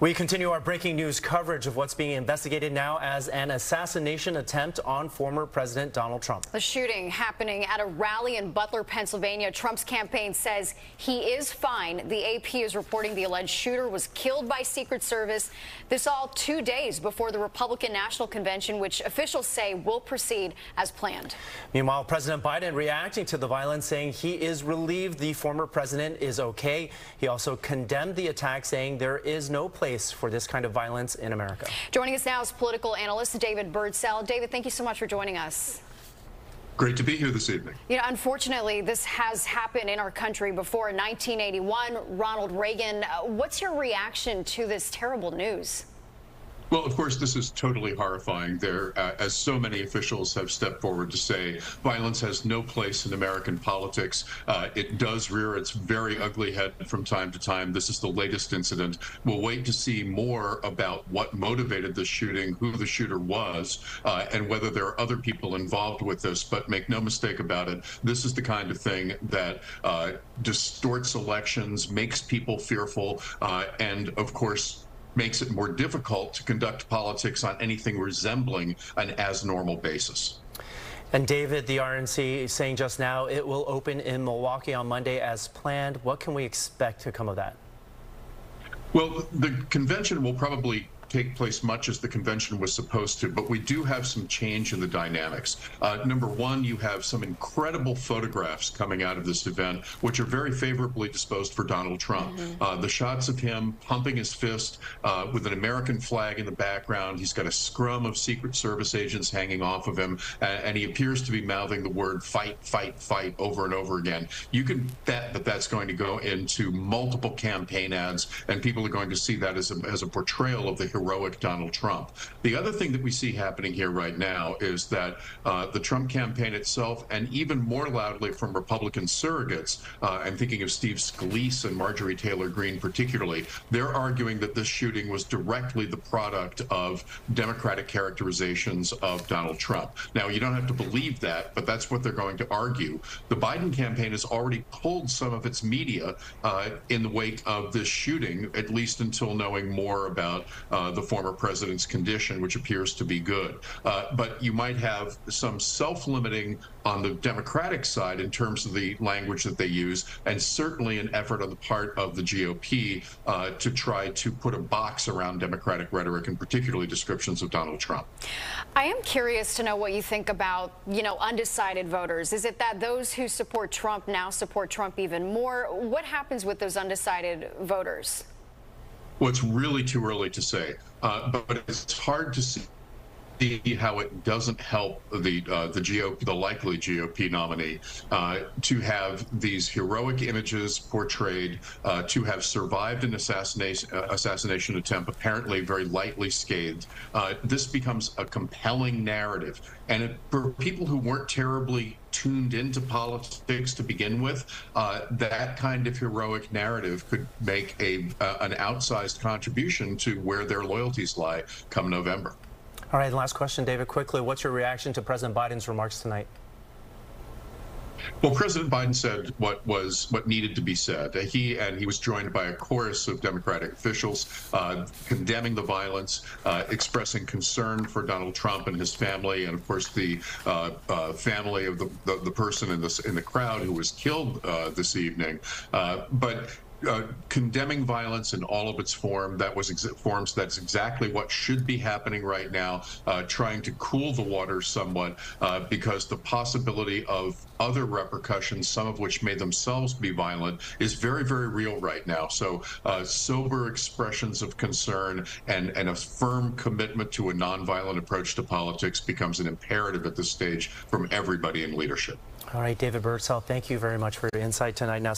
We continue our breaking news coverage of what's being investigated now as an assassination attempt on former President Donald Trump. The shooting happening at a rally in Butler, Pennsylvania. Trump's campaign says he is fine. The AP is reporting the alleged shooter was killed by Secret Service. This all 2 days before the Republican National Convention, which officials say will proceed as planned. Meanwhile, President Biden reacting to the violence, saying he is relieved the former president is okay. He also condemned the attack, saying there is no place for this kind of violence in America. Joining us now is political analyst David Birdsell. David, thank you so much for joining us. Great to be here this evening. You know, unfortunately, this has happened in our country before. In 1981, Ronald Reagan. What's your reaction to this terrible news? Well, of course, this is totally horrifying. As so many officials have stepped forward to say, violence has no place in American politics. It does rear its very ugly head from time to time. This is the latest incident. We'll wait to see more about what motivated the shooting, who the shooter was, and whether there are other people involved with this. But make no mistake about it, this is the kind of thing that distorts elections, makes people fearful, and, of course, makes it more difficult to conduct politics on anything resembling an as-normal basis. And David, the RNC saying just now it will open in Milwaukee on Monday as planned. What can we expect to come of that? Well, the convention will probably take place much as the convention was supposed to, but we do have some change in the dynamics. Number one, you have some incredible photographs coming out of this event, which are very favorably disposed for Donald Trump. The shots of him pumping his fist with an American flag in the background. He's got a scrum of Secret Service agents hanging off of him, and he appears to be mouthing the word fight, fight, fight over and over again. You can bet that that's going to go into multiple campaign ads, and people are going to see that as a portrayal of the heroic Donald Trump. The other thing that we see happening here right now is that the Trump campaign itself, and even more loudly from Republican surrogates, I'm thinking of Steve Scalise and Marjorie Taylor Greene particularly, they're arguing that this shooting was directly the product of Democratic characterizations of Donald Trump. Now, you don't have to believe that, but that's what they're going to argue. The Biden campaign has already pulled some of its media in the wake of this shooting, at least until knowing more about the former president's condition, which appears to be good. But you might have some self-limiting on the Democratic side in terms of the language that they use, and certainly an effort on the part of the GOP to try to put a box around Democratic rhetoric, and particularly descriptions of Donald Trump. I am curious to know what you think about, undecided voters. Is it that those who support Trump now support Trump even more? What happens with those undecided voters? Well, it's really too early to say, but it's hard to see how it doesn't help the GOP, the likely GOP nominee, to have these heroic images portrayed, to have survived an assassination attempt, apparently very lightly scathed. This becomes a compelling narrative, and for people who weren't terribly tuned into politics to begin with, that kind of heroic narrative could make an outsized contribution to where their loyalties lie come November. All right, last question, David, quickly. What's your reaction to President Biden's remarks tonight? Well, President Biden said what needed to be said. He was joined by a chorus of Democratic officials condemning the violence, expressing concern for Donald Trump and his family, and of course the family of the person in the crowd who was killed this evening. But condemning violence in all of its forms, that's exactly what should be happening right now, trying to cool the waters somewhat, because the possibility of other repercussions, some of which may themselves be violent, is very, very real right now. So sober expressions of concern and a firm commitment to a nonviolent approach to politics becomes an imperative at this stage from everybody in leadership. All right, David Birdsell, thank you very much for your insight tonight. Now,